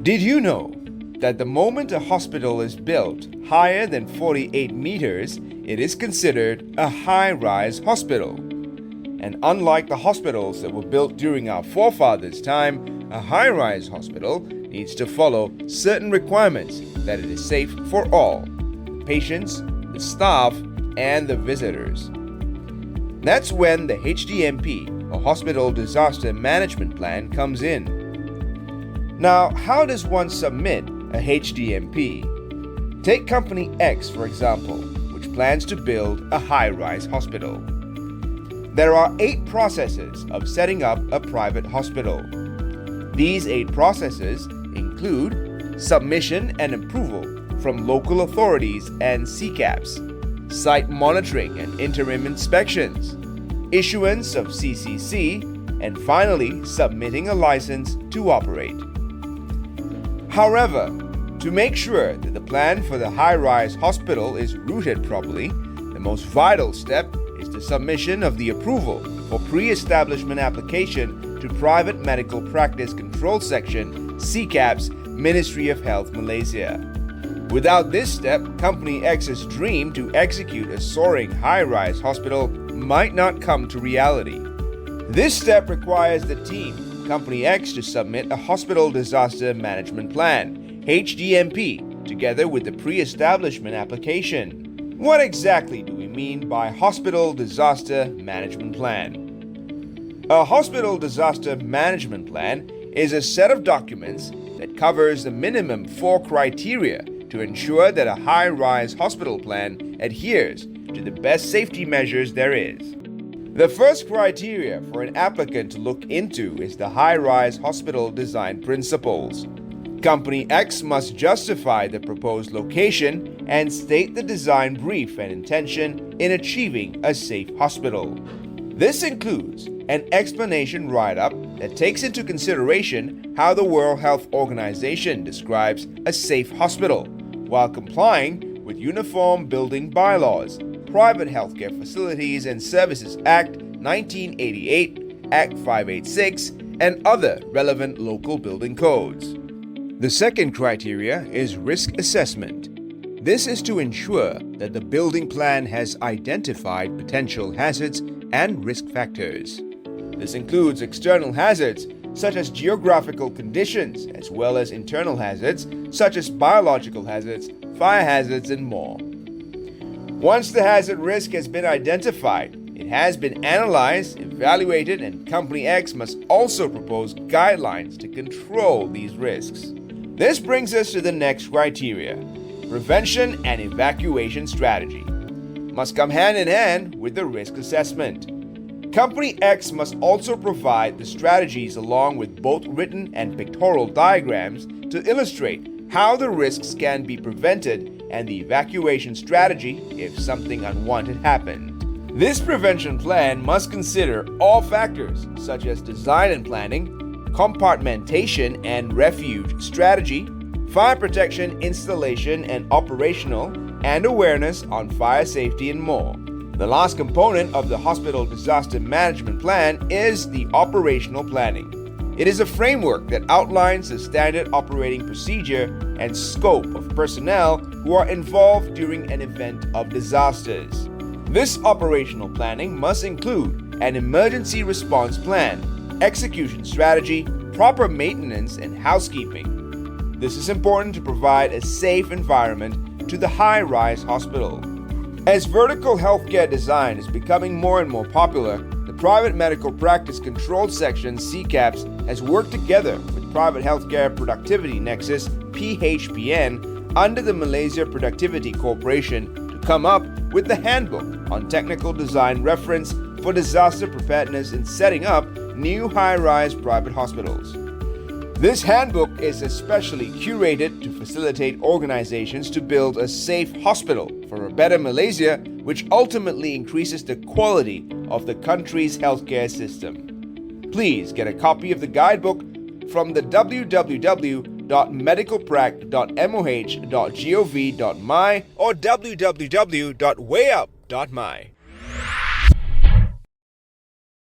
Did you know that the moment a hospital is built higher than 48 meters, it is considered a high-rise hospital? And unlike the hospitals that were built during our forefathers' time, a high-rise hospital needs to follow certain requirements that it is safe for all: the patients, the staff, and the visitors. That's when the HDMP, or Hospital Disaster Management Plan, comes in. Now, how does one submit a HDMP? Take Company X, for example, which plans to build a high-rise hospital. There are 8 processes of setting up a private hospital. These 8 processes include submission and approval from local authorities and CCAPs, site monitoring and interim inspections, issuance of CCC, and finally submitting a license to operate. However, to make sure that the plan for the high-rise hospital is routed properly, the most vital step is the submission of the approval for pre-establishment application to Private Medical Practice Control Section, CCAP's Ministry of Health, Malaysia. Without this step, Company X's dream to execute a soaring high-rise hospital might not come to reality. This step requires the team, Company X, to submit a Hospital Disaster Management Plan, HDMP, together with the pre-establishment application. What exactly do we mean by Hospital Disaster Management Plan? A Hospital Disaster Management Plan is a set of documents that covers the minimum 4 criteria to ensure that a high-rise hospital plan adheres to the best safety measures there is. The first criteria for an applicant to look into is the high-rise hospital design principles. Company X must justify the proposed location and state the design brief and intention in achieving a safe hospital. This includes an explanation write-up that takes into consideration how the World Health Organization describes a safe hospital, while complying with Uniform Building Bylaws, Private Healthcare Facilities and Services Act 1988, Act 586, and other relevant local building codes. The second criteria is risk assessment. This is to ensure that the building plan has identified potential hazards and risk factors. This includes external hazards such as geographical conditions, as well as internal hazards such as biological hazards, fire hazards, and more. Once the hazard risk has been identified, it has been analyzed, evaluated, and Company X must also propose guidelines to control these risks. This brings us to the next criteria: prevention and evacuation strategy. Must come hand in hand with the risk assessment. Company X must also provide the strategies along with both written and pictorial diagrams to illustrate how the risks can be prevented and the evacuation strategy if something unwanted happened. This prevention plan must consider all factors such as design and planning, compartmentation and refuge strategy, fire protection installation and operational, and awareness on fire safety and more. The last component of the Hospital Disaster Management Plan is the operational planning. It is a framework that outlines the standard operating procedure and scope of personnel who are involved during an event of disasters. This operational planning must include an emergency response plan, execution strategy, proper maintenance, and housekeeping. This is important to provide a safe environment to the high-rise hospital. As vertical healthcare design is becoming more and more popular, the Private Medical Practice Control Section, CCAPS, has worked together with Private Healthcare Productivity Nexus, PHPN, under the Malaysia Productivity Corporation to come up with the Handbook on Technical Design Reference for Disaster Preparedness in Setting Up New High-Rise Private Hospitals. This handbook is especially curated to facilitate organizations to build a safe hospital for a better Malaysia, which ultimately increases the quality of the country's healthcare system. Please get a copy of the guidebook from the www.medicalprac.moh.gov.my or www.wayup.my.